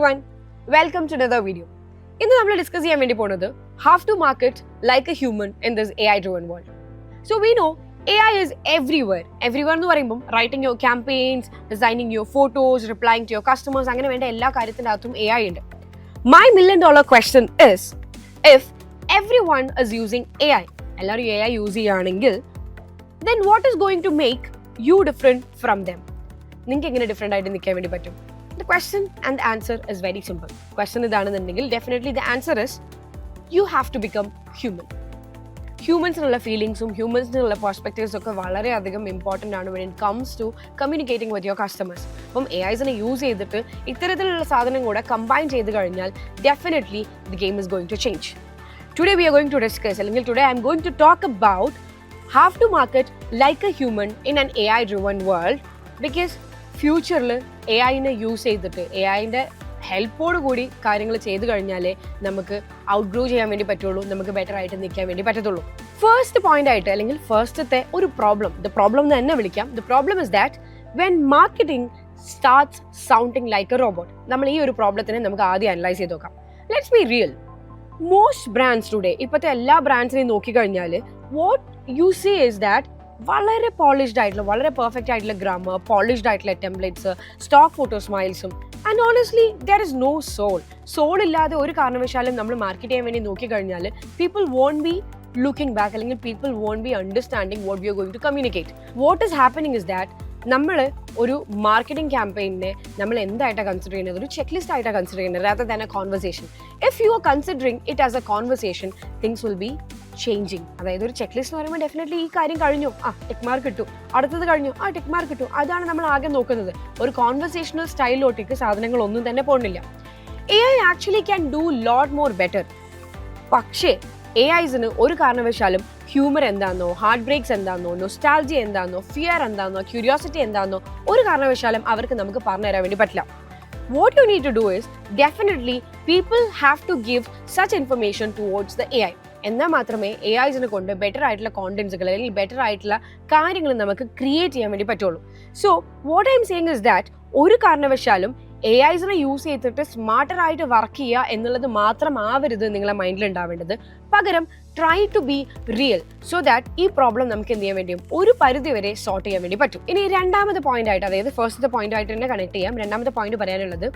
everyone, welcome to another video. ഇന്ന് നമ്മൾ discuss ചെയ്യാൻ വേണ്ടി പോകുന്നത് how to market like a human in this AI driven world. So we know AI is everywhere. Everywhere എന്ന് പറയുമ്പോൾ writing your campaigns, designing your photos, replying to your customers, അങ്ങനെ വേണ്ട എല്ലാ കാര്യത്തിൻ്റെ അകത്തും AI ഉണ്ട്. My $1 million question is, if everyone is using AI, എല്ലാവരും AI use ചെയ്യുകയാണെങ്കിൽ, then what is going to make you different from them? നിങ്ങൾക്ക് എങ്ങനെ ഡിഫറെൻ്റ് ആയിട്ട് നിൽക്കാൻ വേണ്ടി പറ്റും? The question and the answer is very simple. Question ഇതാണെന്നുണ്ടെങ്കിൽ definitely the answer is you have to become human. ഹ്യൂമൻസിനുള്ള ഫീലിങ്സും ഹ്യൂമൻസിനുള്ള പെർസ്പെക്റ്റീവ്സും ഒക്കെ വളരെയധികം important ആണ് when it comes to communicating with your customers. അപ്പം AIസിനെ യൂസ് ചെയ്തിട്ട് ഇത്തരത്തിലുള്ള സാധനം കൂടെ കമ്പൈൻ ചെയ്ത് കഴിഞ്ഞാൽ definitely the game is going to change. Today we are going to discuss, അല്ലെങ്കിൽ today I am going to talk about how to market like a human in an AI driven world, because ഫ്യൂച്ചറിൽ AI-നെ use ചെയ്തിട്ട് AI-ൻ്റെ ഹെൽപ്പോട് കൂടി കാര്യങ്ങൾ ചെയ്ത് കഴിഞ്ഞാലേ നമുക്ക് ഔട്ട്ഗ്രോ ചെയ്യാൻ വേണ്ടി പറ്റുള്ളൂ, നമുക്ക് ബെറ്റർ ആയിട്ട് നിൽക്കാൻ വേണ്ടി പറ്റത്തുള്ളൂ. ഫസ്റ്റ് പോയിന്റ് ആയിട്ട് അല്ലെങ്കിൽ ഫസ്റ്റത്തെ ഒരു പ്രോബ്ലം എന്ന് തന്നെ വിളിക്കാം. The problem is that when marketing starts sounding like a robot. നമ്മൾ ഈ ഒരു പ്രോബ്ലത്തിനെ നമുക്ക് ആദ്യം അനലൈസ് ചെയ്ത് നോക്കാം. Let's be real. Most brands today, ഇപ്പോഴത്തെ എല്ലാ ബ്രാൻഡ്സിനെയും നോക്കിക്കഴിഞ്ഞാൽ what you see is that വളരെ പോളിഷ്ഡ് ആയിട്ടുള്ള, വളരെ പെർഫെക്റ്റ് ആയിട്ടുള്ള ഗ്രാമർ, പോളിഷ്ഡ് ആയിട്ടുള്ള ടെംപ്ലേറ്റ്സ്, സ്റ്റോക്ക് ഫോട്ടോ സ്മൈൽസും, and honestly there is no soul ഇല്ലാതെ ഒരു കാരണവശാലും നമ്മൾ മാർക്കറ്റ് ചെയ്യാൻ വേണ്ടി നോക്കിക്കഴിഞ്ഞാൽ people won't be looking back, അല്ലെങ്കിൽ people won't be understanding what we are going to communicate. What is happening is that നമ്മൾ ഒരു മാർക്കറ്റിംഗ് ക്യാമ്പയിനെ നമ്മൾ എന്തായിട്ടാണ് കൺസിഡർ ചെയ്യുന്നത്? ഒരു ചെക്ക് ലിസ്റ്റ് ആയിട്ടാണ് കൺസിഡർ ചെയ്യുന്നത്, rather than a conversation. If you are considering it as a conversation, things will be changing. അതായത് ഒരു ചെക്ക് ലിസ്റ്റ് എന്ന് പറയുമ്പോൾ ഡെഫിനറ്റ്ലി ഈ കാര്യം കഴിഞ്ഞു, ടിക്ക് മാർക്ക് കിട്ടും, അടുത്തത് കഴിഞ്ഞു, ടിക്ക് മാർക്ക് കിട്ടും, അതാണ് നമ്മൾ ആകെ നോക്കുന്നത്. ഒരു കോൺവെർസേഷണൽ സ്റ്റൈലിലോട്ടേക്ക് സാധനങ്ങളൊന്നും തന്നെ പോകുന്നില്ല. AI actually can do lot more better. പക്ഷേ AIസിന് ഒരു കാരണവശാലും ഹ്യൂമർ എന്താണെന്നോ, ഹാർട്ട് ബ്രേക്സ് എന്താണെന്നോ, നൊസ്റ്റാൾജി എന്താണെന്നോ, ഫിയർ എന്താണെന്നോ, ക്യൂരിയോസിറ്റി എന്താണെന്നോ ഒരു കാരണവശാലും അവർക്ക് നമുക്ക് പറഞ്ഞു തരാൻ വേണ്ടി പറ്റില്ല. What you need to do is, definitely people have to give such information towards the AI. എന്നാൽ മാത്രമേ AIസിനെ കൊണ്ട് ബെറ്റർ ആയിട്ടുള്ള കോണ്ടന്റ്സുകൾ അല്ലെങ്കിൽ ബെറ്റർ ആയിട്ടുള്ള കാര്യങ്ങൾ നമുക്ക് ക്രിയേറ്റ് ചെയ്യാൻ വേണ്ടി പറ്റുള്ളൂ. So what I M saying is that ഒരു കാരണവശാലും AIസിനെ യൂസ് ചെയ്തിട്ട് സ്മാർട്ടറായിട്ട് വർക്ക് ചെയ്യുക എന്നുള്ളത് മാത്രമാവരുത് നിങ്ങളെ മൈൻഡിൽ ഉണ്ടാവേണ്ടത്. പകരം try to be real, so that ഈ പ്രോബ്ലം നമുക്ക് എന്ത് ചെയ്യാൻ വേണ്ടിയും ഒരു പരിധി വരെ സോർട്ട് ചെയ്യാൻ വേണ്ടി പറ്റും. ഇനി രണ്ടാമത്തെ പോയിന്റ് ആയിട്ട്, അതായത് ഫസ്റ്റത്തെ പോയിന്റ് ആയിട്ട് തന്നെ കണക്ട് ചെയ്യാം. രണ്ടാമത്തെ പോയിന്റ് പറയാനുള്ളത്,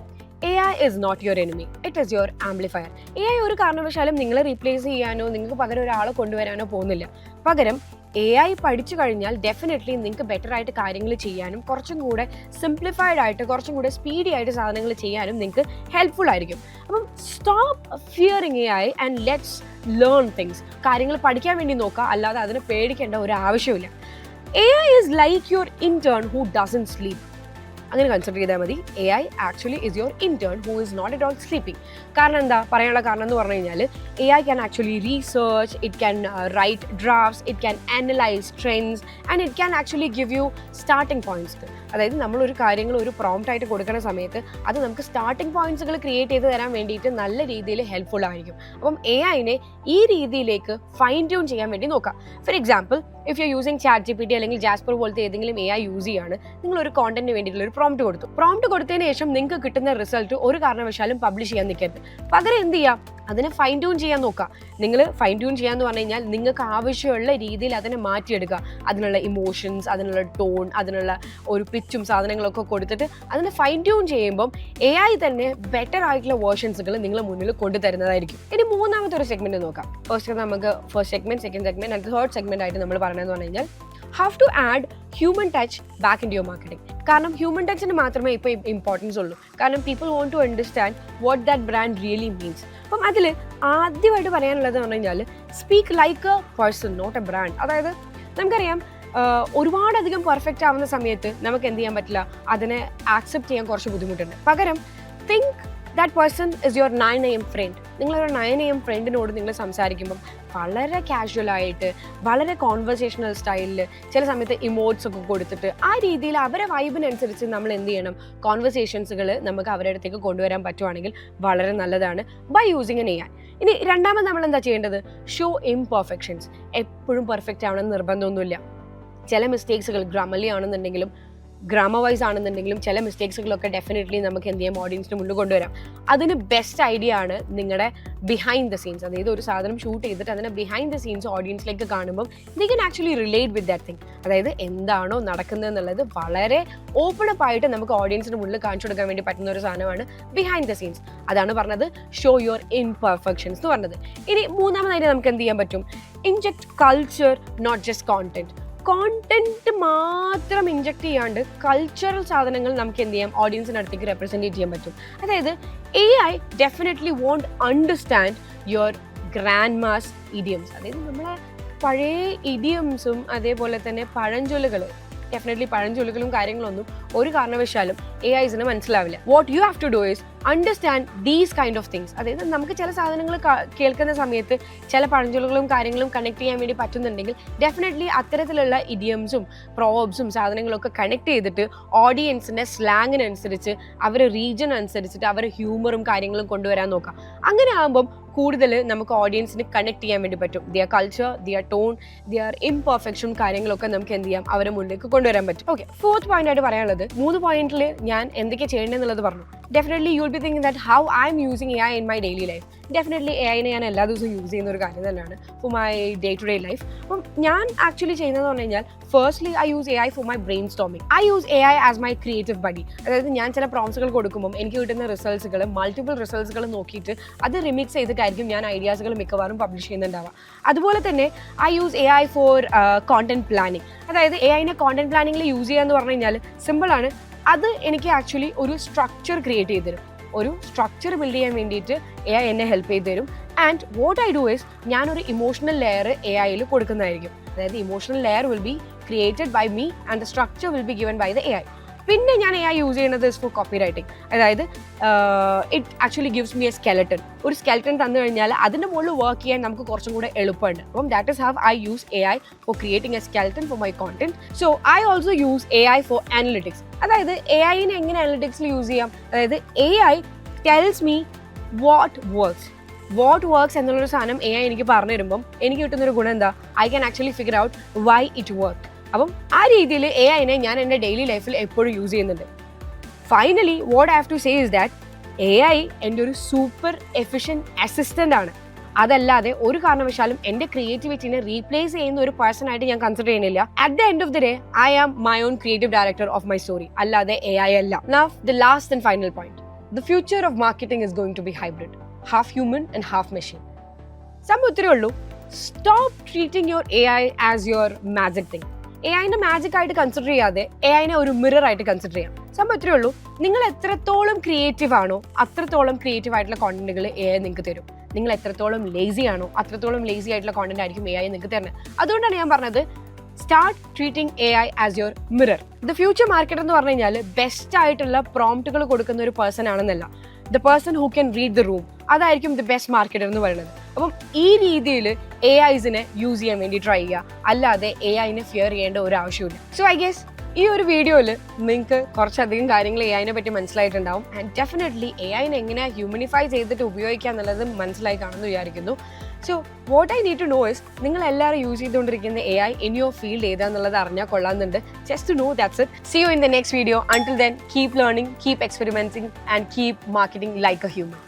AI is not your enemy, it is your amplifier. AI ഒരു കാരണവശാലും നിങ്ങളെ റീപ്ലേസ് ചെയ്യാനോ നിങ്ങൾക്ക് പകരം ഒരാളെ കൊണ്ടുവരാനോ പോകുന്നില്ല. പകരം AI പഠിച്ചു കഴിഞ്ഞാൽ ഡെഫിനറ്റ്ലി നിങ്ങൾക്ക് ബെറ്റർ ആയിട്ട് കാര്യങ്ങൾ ചെയ്യാനും കുറച്ചും കൂടെ സിംപ്ലിഫൈഡ് ആയിട്ട് കുറച്ചും കൂടെ സ്പീഡി ആയിട്ട് സാധനങ്ങൾ ചെയ്യാനും നിങ്ങൾക്ക് ഹെൽപ്ഫുൾ ആയിരിക്കും. അപ്പം stop fearing AI and let's learn things. കാര്യങ്ങൾ പഠിക്കാൻ വേണ്ടി നോക്കുക, അല്ലാതെ അതിനെ പേടിക്കേണ്ട ഒരു ആവശ്യമില്ല. AI is like your intern who doesn't sleep. അങ്ങനെ കൺസിഡർ ചെയ്താൽ മതി. AI actually is your intern who is not at all sleeping. കാരണം എന്താ പറയാനുള്ള കാരണം എന്ന് പറഞ്ഞു കഴിഞ്ഞാൽ AI can actually research, it can write drafts, it can analyse trends, and it can actually give you starting points. അതായത് നമ്മളൊരു കാര്യങ്ങൾ ഒരു പ്രോംപ്റ്റ് ആയിട്ട് കൊടുക്കുന്ന സമയത്ത് അത് നമുക്ക് സ്റ്റാർട്ടിംഗ് പോയിന്റ്സുകൾ ക്രിയേറ്റ് ചെയ്ത് തരാൻ വേണ്ടിയിട്ട് നല്ല രീതിയിൽ ഹെൽപ്ഫുൾ ആയിരിക്കും. അപ്പം AIനെ ഈ രീതിയിലേക്ക് ഫൈൻ ട്യൂൺ ചെയ്യാൻ വേണ്ടി നോക്കാം. For example, if you using ChatGPT അല്ലെങ്കിൽ ജാസ്പർ പോലത്തെ ഏതെങ്കിലും AI യൂസ് ചെയ്യാണ്, നിങ്ങളൊരു കോണ്ടന്റിന് വേണ്ടിയിട്ടുള്ള ഒരു പ്രോംപ്റ്റ് കൊടുത്തു. പ്രോംപ്റ്റ് കൊടുത്തതിന് ശേഷം നിങ്ങൾക്ക് കിട്ടുന്ന റിസൾട്ട് ഒരു കാരണവശാലും പബ്ലിഷ് ചെയ്യാൻ നിൽക്കരുത്. പകരം എന്ത് ചെയ്യാം? അതിനെ ഫൈൻ ട്യൂൺ ചെയ്യാൻ നോക്കുക. നിങ്ങൾ ഫൈൻ ട്യൂൺ ചെയ്യാന്ന് പറഞ്ഞു കഴിഞ്ഞാൽ നിങ്ങൾക്ക് ആവശ്യമുള്ള രീതിയിൽ അതിനെ മാറ്റിയെടുക്കുക. അതിനുള്ള ഇമോഷൻസ്, അതിനുള്ള ടോൺ, അതിനുള്ള ഒരു പിച്ചും സാധനങ്ങളൊക്കെ കൊടുത്തിട്ട് അതിനെ ഫൈൻ ട്യൂൺ ചെയ്യുമ്പം AI തന്നെ ബെറ്റർ ആയിട്ടുള്ള വേർഷൻസുകൾ നിങ്ങളെ മുന്നിൽ കൊണ്ടുതരുന്നതായിരിക്കും. ഇനി മൂന്നാമത്തെ ഒരു സെഗ്മെന്റ് നോക്കാം. ഫസ്റ്റ് നമുക്ക് first segment, second segment and third segment ആയിട്ട് നമ്മൾ പറയുന്നതെന്ന് പറഞ്ഞു കഴിഞ്ഞാൽ how to add human touch back into your marketing. കാരണം ഹ്യൂമൻ ടച്ചിന് മാത്രമേ ഇപ്പോൾ ഇമ്പോർട്ടൻസ് ഉള്ളൂ. കാരണം people want to understand what that brand really means. അപ്പം അതിൽ ആദ്യമായിട്ട് പറയാനുള്ളത് എന്ന് പറഞ്ഞു കഴിഞ്ഞാൽ speak like a person, not a brand. അതായത് നമുക്കറിയാം ഒരുപാടധികം പെർഫെക്റ്റ് ആവുന്ന സമയത്ത് നമുക്ക് എന്ത് ചെയ്യാൻ പറ്റില്ല, അതിനെ ആക്സെപ്റ്റ് ചെയ്യാൻ കുറച്ച് ബുദ്ധിമുട്ടുണ്ട്. പകരം think that person is your 9 AM friend. നിങ്ങളൊരു 9 AM ഫ്രണ്ടിനോട് നിങ്ങൾ സംസാരിക്കുമ്പം വളരെ കാഷ്വലായിട്ട്, വളരെ കോൺവെർസേഷണൽ സ്റ്റൈലിൽ, ചില സമയത്ത് ഇമോട്ട്സ് ഒക്കെ കൊടുത്തിട്ട് ആ രീതിയിൽ അവരെ വൈബിനനുസരിച്ച് നമ്മൾ എന്ത് ചെയ്യണം, കോൺവെർസേഷൻസുകൾ നമുക്ക് അവരുടെ അടുത്തേക്ക് കൊണ്ടുവരാൻ പറ്റുവാണെങ്കിൽ വളരെ നല്ലതാണ് ബൈ യൂസിങ് എൻ AI. ഇനി രണ്ടാമത് നമ്മൾ എന്താ ചെയ്യേണ്ടത്? Show imperfections. എപ്പോഴും പെർഫെക്റ്റ് ആവണമെന്ന് നിർബന്ധമൊന്നുമില്ല. ചില മിസ്റ്റേക്സുകൾ ഗ്രാമർലി ആണെന്നുണ്ടെങ്കിലും ഗ്രാമർ വൈസ് ആണെന്നുണ്ടെങ്കിലും ചില മിസ്റ്റേക്സുകളൊക്കെ ഡെഫിനറ്റ്ലി നമുക്ക് എന്ത് ചെയ്യാം ഓഡിയൻസിന് മുന്നിൽ കൊണ്ടുവരാം. അതിന് ബെസ്റ്റ് ഐഡിയ ആണ് നിങ്ങളുടെ ബിഹൈൻഡ് ദ സീൻസ്. അതായത് ഒരു സാധനം ഷൂട്ട് ചെയ്തിട്ട് അതിനെ ബിഹൈൻഡ് ദ സീൻസ് ഓഡിയൻസിലേക്ക് കാണുമ്പം they can actually relate with that thing. അതായത് എന്താണോ നടക്കുന്നത് എന്നുള്ളത് വളരെ ഓപ്പൺ അപ്പ് ആയിട്ട് നമുക്ക് ഓഡിയൻസിന് മുന്നിൽ കാണിച്ചു കൊടുക്കാൻ വേണ്ടി പറ്റുന്ന ഒരു സാധനമാണ് ബിഹൈൻഡ് ദ സീൻസ്. അതാണ് പറഞ്ഞത് ഷോ യുവർ ഇംപെർഫെക്ഷൻസ് എന്ന് പറഞ്ഞത്. ഇനി മൂന്നാമതായിട്ട് നമുക്ക് എന്ത് ചെയ്യാൻ പറ്റും? Inject culture, not just content. Content മാത്രം ഇൻജെക്ട് ചെയ്യാണ്ട് കൾച്ചറൽ സാധനങ്ങൾ നമുക്ക് എന്ത് ചെയ്യാം ഓഡിയൻസിന് അടുത്തേക്ക് റെപ്രസെൻറ്റ് ചെയ്യാൻ പറ്റും. അതായത് AI definitely won't understand your grandma's idioms. അതായത് നമ്മളെ പഴയ ഇഡിയംസും അതേപോലെ തന്നെ പഴഞ്ചൊല്ലുകൾ, ഡെഫിനറ്റ്ലി പഴഞ്ചൊല്ലുകളും കാര്യങ്ങളൊന്നും ഒരു കാരണവശാലും AIസിന് മനസ്സിലാവില്ല. What you have to do is understand these kind of things. അതായത് നമുക്ക് ചില സാധനങ്ങൾ കേൾക്കുന്ന സമയത്ത് ചില പഴഞ്ചൊല്ലുകളും കാര്യങ്ങളും കണക്ട് ചെയ്യാൻ വേണ്ടി പറ്റുന്നുണ്ടെങ്കിൽ ഡെഫിനറ്റ്ലി അത്തരത്തിലുള്ള ഇഡിയംസും പ്രോബ്സും സാധനങ്ങളൊക്കെ കണക്ട് ചെയ്തിട്ട് ഓഡിയൻസിൻ്റെ സ്ലാങ്ങിനനുസരിച്ച് അവരുടെ റീജിയൻ അനുസരിച്ചിട്ട് അവരുടെ ഹ്യൂമറും കാര്യങ്ങളും കൊണ്ടുവരാൻ നോക്കാം. അങ്ങനെ ആകുമ്പം കൂടുതൽ നമുക്ക് ഓഡിയൻസിന് കണക്ട് ചെയ്യാൻ വേണ്ടി പറ്റും. Their culture, their tone, their imperfection കാര്യങ്ങളൊക്കെ നമുക്ക് എന്ത് ചെയ്യാം അവരുടെ മുന്നിലേക്ക് കൊണ്ടുവരാൻ പറ്റും. ഓക്കെ, 4th പോയിന്റ് ആയിട്ട് പറയാനുള്ളത് 3 പോയിന്റിൽ ഞാൻ എന്തൊക്കെ ചെയ്യേണ്ടതെന്നുള്ളത് പറഞ്ഞു. Definitely you will be thinking that how I am using AI in my daily life. Definitely AIനെ ഞാൻ എല്ലാ ദിവസവും യൂസ് ചെയ്യുന്ന ഒരു കാര്യം തന്നെയാണ് for my day to day life. അപ്പം ഞാൻ ആക്ച്വലി ചെയ്യുന്നതെന്ന് പറഞ്ഞു കഴിഞ്ഞാൽ firstly I use AI for my brainstorming. I use AI as my creative buddy. അതായത് ഞാൻ ചില പ്രോംപ്റ്റ്സുകൾ കൊടുക്കുമ്പോൾ എനിക്ക് കിട്ടുന്ന റിസൾട്ട്സുകൾ മൾട്ടിപ്പിൾ റിസൾട്ട്സുകൾ നോക്കിയിട്ട് അത് റിമിക്സ് ചെയ്തിട്ടായിരിക്കും ഞാൻ ഐഡിയാസുകൾ മിക്കവാറും പബ്ലിഷ് ചെയ്യുന്നുണ്ടാവുക. അതുപോലെ തന്നെ I use AI for content planning. അതായത് AIനെ കോണ്ടന്റ് പ്ലാനിങ്ങിൽ യൂസ് ചെയ്യുക എന്ന് പറഞ്ഞു കഴിഞ്ഞാൽ സിമ്പിളാണ്. അത് എനിക്ക് ആക്ച്വലി ഒരു സ്ട്രക്ചർ ക്രിയേറ്റ് ചെയ്ത് തരും. ഒരു സ്ട്രക്ചർ ബിൽഡ് ചെയ്യാൻ വേണ്ടിയിട്ട് AI എന്നെ ഹെൽപ്പ് ചെയ്ത് തരും. And what I do is ഞാനൊരു ഇമോഷണൽ ലെയർ AIയിൽ കൊടുക്കുന്നതായിരിക്കും. അതായത് emotional layer will be created by me and the structure will be given by the AI. പിന്നെ ഞാൻ AI യൂസ് ചെയ്യുന്നത് ഇസ് ഫോർ കോപ്പി റൈറ്റിംഗ്. അതായത് it actually gives me a skeleton. ഒരു skeleton തന്നു കഴിഞ്ഞാൽ അതിൻ്റെ മുകളിൽ വർക്ക് ചെയ്യാൻ നമുക്ക് കുറച്ചും കൂടെ എളുപ്പമുണ്ട്. അപ്പം that is how I use AI for creating a skeleton for my content. So I also use AI for analytics. അതായത് AIനെ എങ്ങനെ അനലിറ്റിക്സിൽ യൂസ് ചെയ്യാം? അതായത് AI tells me what works എന്നുള്ളൊരു സാധനം AI എനിക്ക് പറഞ്ഞു തരുമ്പം എനിക്ക് കിട്ടുന്നൊരു ഗുണം എന്താ? I can actually figure out why it work. അപ്പം ആ രീതിയിൽ AIനെ ഞാൻ എൻ്റെ ഡെയിലി ലൈഫിൽ എപ്പോഴും യൂസ് ചെയ്യുന്നുണ്ട്. Finally what I have to say is that AI എൻ്റെ ഒരു സൂപ്പർ എഫിഷ്യൻറ്റ് അസിസ്റ്റൻ്റ് ആണ്. അതല്ലാതെ ഒരു കാരണവശാലും എൻ്റെ ക്രിയേറ്റിവിറ്റിനെ റീപ്ലേസ് ചെയ്യുന്ന ഒരു പേഴ്സൺ ആയിട്ട് ഞാൻ കൺസിഡർ ചെയ്യുന്നില്ല. At the end of the day I am my own creative director of my story, അല്ലാതെ AI അല്ല. Now the last and final point, the future of marketing is going to be hybrid, half human and half machine. സംഭവം ഇത്രയേ ഉള്ളൂ. Stop treating your AI as your magic thing. AIനെ magic ആയിട്ട് consider ചെയ്യാതെ AIനെ ഒരു mirror ആയിട്ട് consider ചെയ്യാം. സംഭവം ഇത്രയേ ഉള്ളൂ. നിങ്ങൾ എത്രത്തോളം ക്രിയേറ്റീവ് ആണോ അത്രത്തോളം ക്രിയേറ്റീവ് ആയിട്ടുള്ള കോണ്ടന്റുകൾ AI നിങ്ങൾക്ക് തരും. നിങ്ങൾ എത്രത്തോളം ലേസി ആണോ അത്രത്തോളം ലേസി ആയിട്ടുള്ള കോണ്ടന്റ് ആയിരിക്കും AI നിങ്ങൾക്ക് തരുന്നത്. അതുകൊണ്ടാണ് ഞാൻ പറഞ്ഞത് start treating AI as your mirror. The future market എന്ന് പറഞ്ഞു കഴിഞ്ഞാൽ ബെസ്റ്റ് ആയിട്ടുള്ള പ്രോംപ്റ്റുകൾ കൊടുക്കുന്ന ഒരു പേഴ്സൺ ആണെന്നല്ല, the person who can read the room, അതായിരിക്കും ദ ബെസ്റ്റ് മാർക്കറ്റർ എന്ന് പറയുന്നത്. അപ്പം ഈ രീതിയിൽ AIസിനെ യൂസ് ചെയ്യാൻ വേണ്ടി ട്രൈ ചെയ്യുക, അല്ലാതെ AIനെ ഫിയർ ചെയ്യേണ്ട ഒരു ആവശ്യമില്ല. സോ ഐ ഗെസ് ഈ ഒരു വീഡിയോയിൽ നിങ്ങൾക്ക് കുറച്ചധികം കാര്യങ്ങൾ AIനെ പറ്റി മനസ്സിലായിട്ടുണ്ടാവും. ആൻഡ് ഡെഫിനറ്റ്ലി AIനെ എങ്ങനെ ഹ്യൂമനിഫൈ ചെയ്തിട്ട് ഉപയോഗിക്കുക എന്നുള്ളത് മനസ്സിലായി കാണുമെന്ന് വിചാരിക്കുന്നു. So what I need to know is നിങ്ങൾ എല്ലാവരും യൂസ് ചെയ്തുകൊണ്ടിരിക്കുന്ന AI ഇൻ യുവർ ഫീൽഡ് ഏതാന്നുള്ളത് അറിഞ്ഞാൽ കൊള്ളാമെന്നുണ്ട്. Just to know that's it. See you in the next video. Until then keep learning, keep experimenting and keep marketing like a human.